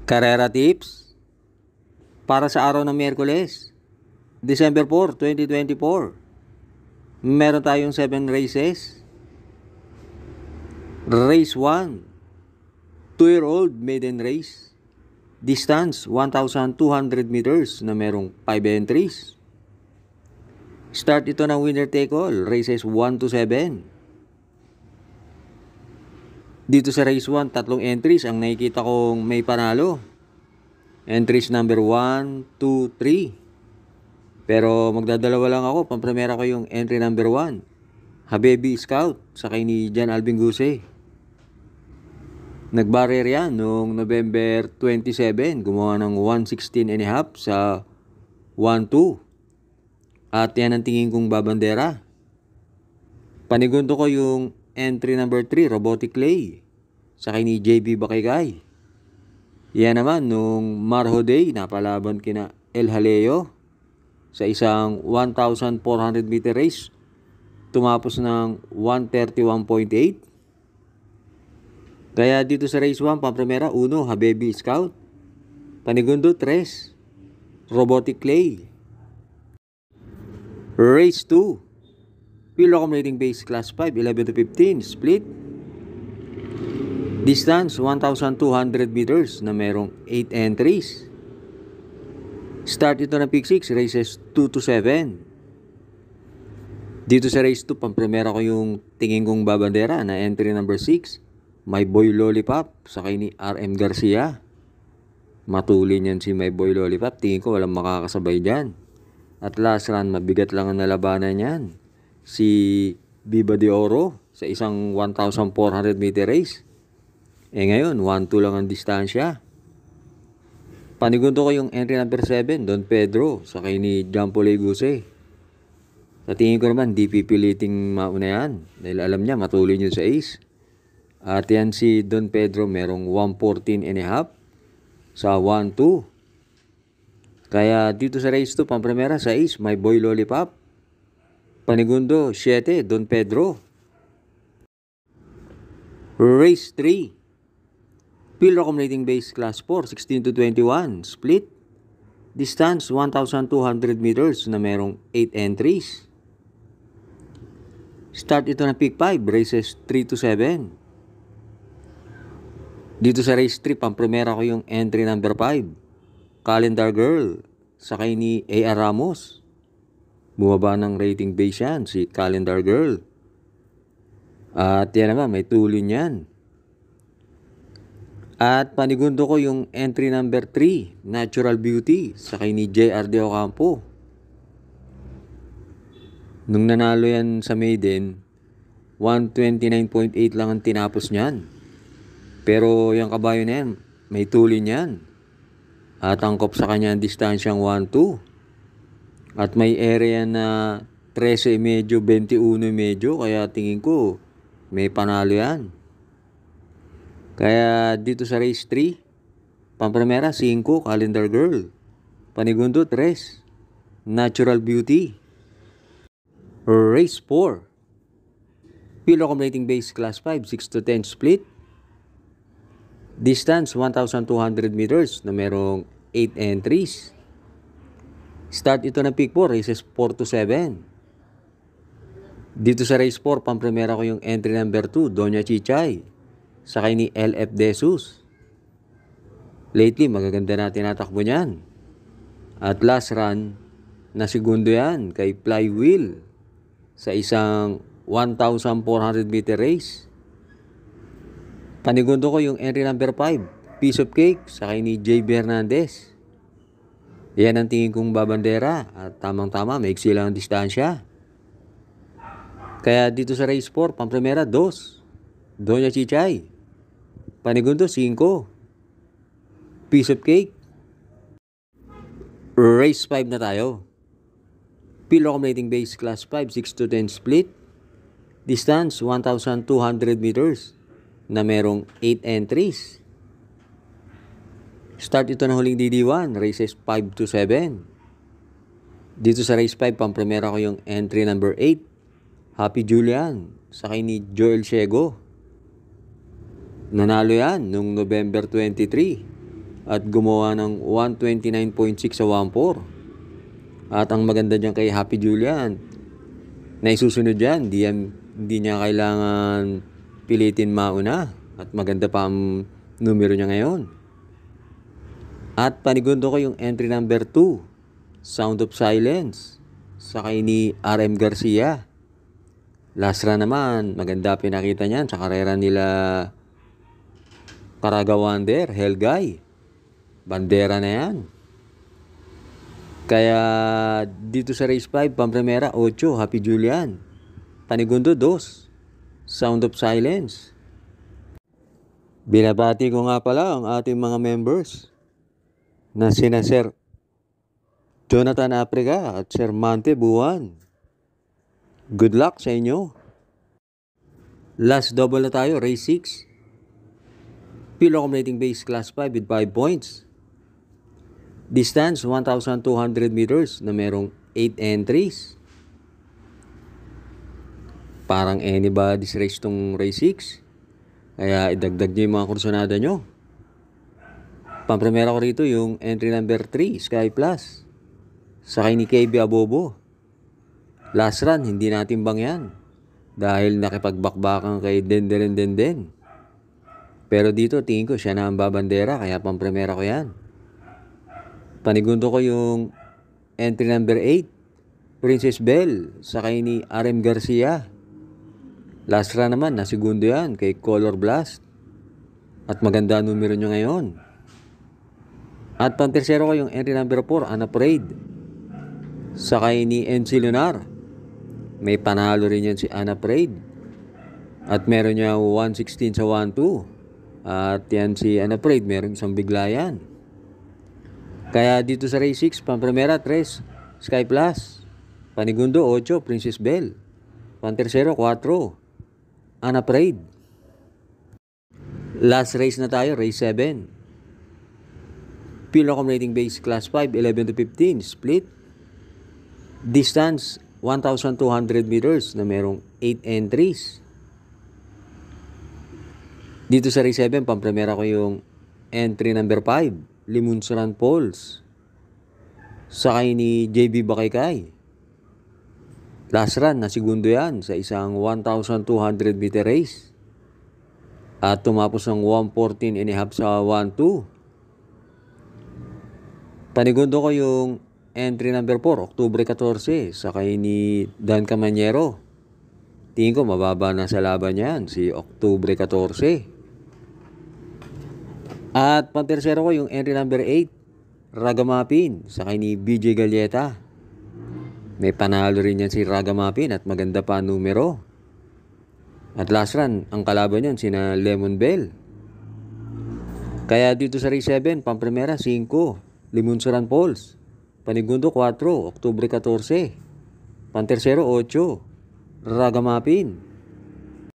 Karera tips para sa araw ng Miyerkules, December 4, 2024. Meron tayong 7 races. Race 1, 2-year-old maiden race. Distance 1,200 meters na merong 5 entries. Start ito ng winner take all, races 1 to 7. Dito sa race 1, 3 entries ang nakikita kong may panalo. Entries number 1, 2, 3. Pero magdadalawa lang ako. Pampremera ko yung entry number 1. Habibi Scout, sakay ni Jan Alvin Guse. Nag-barrier yan noong November 27. Gumawa ng 116.5 sa 1-2. At yan ang tingin kong babandera. Panigundo ko yung entry number 3, Robotic Clay, sakay ni JB Bakaygay. Yan naman, nung Marho Day, napalaban kina El Jaleo sa isang 1,400 meter race. Tumapos ng 131.8. Kaya dito sa race 1, pampremera, 1, Habibi Scout. Panigundo, 3, Robotic Clay. Race 2, Pilo Accumulating Base Class 5, 11 to 15, split. Distance, 1,200 meters na merong 8 entries. Start ito ng pick 6, races 2 to 7. Dito sa race 2, pampremera ko yung tingin kong babandera na entry number 6, My Boy Lollipop, sakay ni RM Garcia. Matulin yan si My Boy Lollipop, tingin ko walang makakasabay dyan. At last run, mabigat lang ang nalabanan yan. Si Viva de Oro sa isang 1,400 meter race. Ngayon, 1-2 lang ang distansya. Panigundo ko yung entry number 7, Don Pedro, sakay ni Jampo Leguse. Sa tingin ko naman, di pipiliting mauna yan. Dahil alam niya, matulin yun sa ace. At yan si Don Pedro, merong 114.5 sa 1-2. Kaya dito sa race 2, pampremera sa ace, My Boy Lollipop. Panigundo, 7, Don Pedro. Race 3, Pilo Accumulating Base Class 4, 16 to 21, split. Distance, 1,200 meters na merong 8 entries. Start ito ng pick 5, races 3 to 7. Dito sa race 3, pampremera ko yung entry number 5, Calendar Girl, sakay ni A.R. Ramos. Bumaba ng rating base yan, si Calendar Girl. At yan naman, may tulin yan. At panigundo ko yung entry number 3, Natural Beauty, sakay ni J.R. De Ocampo. Nung nanalo yan sa maiden, 129.8 lang ang tinapos niyan. Pero yung kabayo na yan, may tulin yan. At angkop sa kanya ang distansyang 1-2. At may area na 13 medyo, 21 medyo, kaya tingin ko may panalo yan. Kaya dito sa race 3, pampremera 5, Calendar Girl. Panigundo 3, Natural Beauty. Race 4, Pilo Accumulating Base Class 5, 6 to 10 split. Distance 1,200 meters na merong 8 entries. Start ito ng pick 4, races 4 to 7. Dito sa race 4, pampremera ko yung entry number 2, Doña Chichay, sakay ni LF Desus. Lately, magaganda na tinatakbo niyan. At last run, na segundo yan kay Flywheel sa isang 1,400 meter race. Panigundo ko yung entry number 5, Piece of Cake, sakay ni JB Hernandez. Yan ang tingin kong babandera at tamang-tama, maiksi lang ang distansya. Kaya dito sa race 4, pampremera 2, Doña Chichay. Panigundo 5, Piece of Cake. Race 5 na tayo. Pilo Accumulating Base Class 5, 6 to 10 split. Distance 1,200 meters na merong 8 entries. Start ito ng huling DD1, races 5 to 7. Dito sa race 5, pampremera ko yung entry number 8, Happy Julian, sakay ni Joel Ciego. Nanalo yan nung November 23. at gumawa ng 129.6 sa 1-4. At ang maganda dyan kay Happy Julian, na isusunod dyan, hindi niya kailangan pilitin mauna at maganda pa ang numero niya ngayon. At panigundo ko yung entry number 2, Sound of Silence, sa kay ni RM Garcia. Last run naman, maganda pinakita niyan sa karera nila Caraga Wonder, Helgay. Bandera na yan. Kaya dito sa race 5, pampremera 8, Happy Julian. Panigundo 2, Sound of Silence. Binabati ko nga pala ang ating mga members na sina Sir Jonathan Africa at Sir Mante Buwan. Good luck sa inyo. Last double na tayo, race 6. Pilo accumulating base class 5 with 5 points. Distance 1,200 meters na merong 8 entries. Parang anybody's race tong race 6. Kaya idagdag nyo yung mga kursonada nyo. Pampremera ko rito yung entry number 3, Sky Plus. Sakay ni KB Abobo. Last run, hindi natin bang yan. Dahil nakipagbakbakan kay Denden. Pero dito, tingin ko siya na ang babandera, kaya pampremera ko yan. Panigundo ko yung entry number 8, Princess Belle, sakay ni RM Garcia. Last run naman, nasigundo yan kay Color Blast. At maganda numero nyo ngayon. At pantersero ko yung entry number 4, Unafraid, sakay ni NC Lunar. May panalo rin yan si Unafraid. At meron niya 116 sa 1-2. At yan si Unafraid, meron isang bigla yan. Kaya dito sa race 6, pampremera 3, Sky Plus. Panigundo 8, Princess Belle. Pantersero 4, Unafraid. Last race na tayo, race 7. Pilo accumulating base class 5, 11 to 15, split. Distance 1,200 meters na merong 8 entries. Dito sa race 7, pampremera ko yung entry number 5, Limunsuran Falls, sakay ni JB Bakaykay. Last run, nasigundo yan sa isang 1,200 meter race. At tumapos ng 114.5 sa 1-2. Panigundo ko yung entry number 4, Oktubre 14, sakay ni Dan Camanyero. Tingin ko mababa na sa laban yan, si Oktubre 14. At pantersero ko yung entry number 8, Ragamapin, sakay ni BJ Galleta. May panalo rin yan si Ragamapin at maganda pa numero. At last run, ang kalaban yan sina Lemon Bell. Kaya dito sa race 7, pampremera 5, Limunsuran Falls. Panigundo 4, Oktubre 14. Pantersero 8, Ragamapin.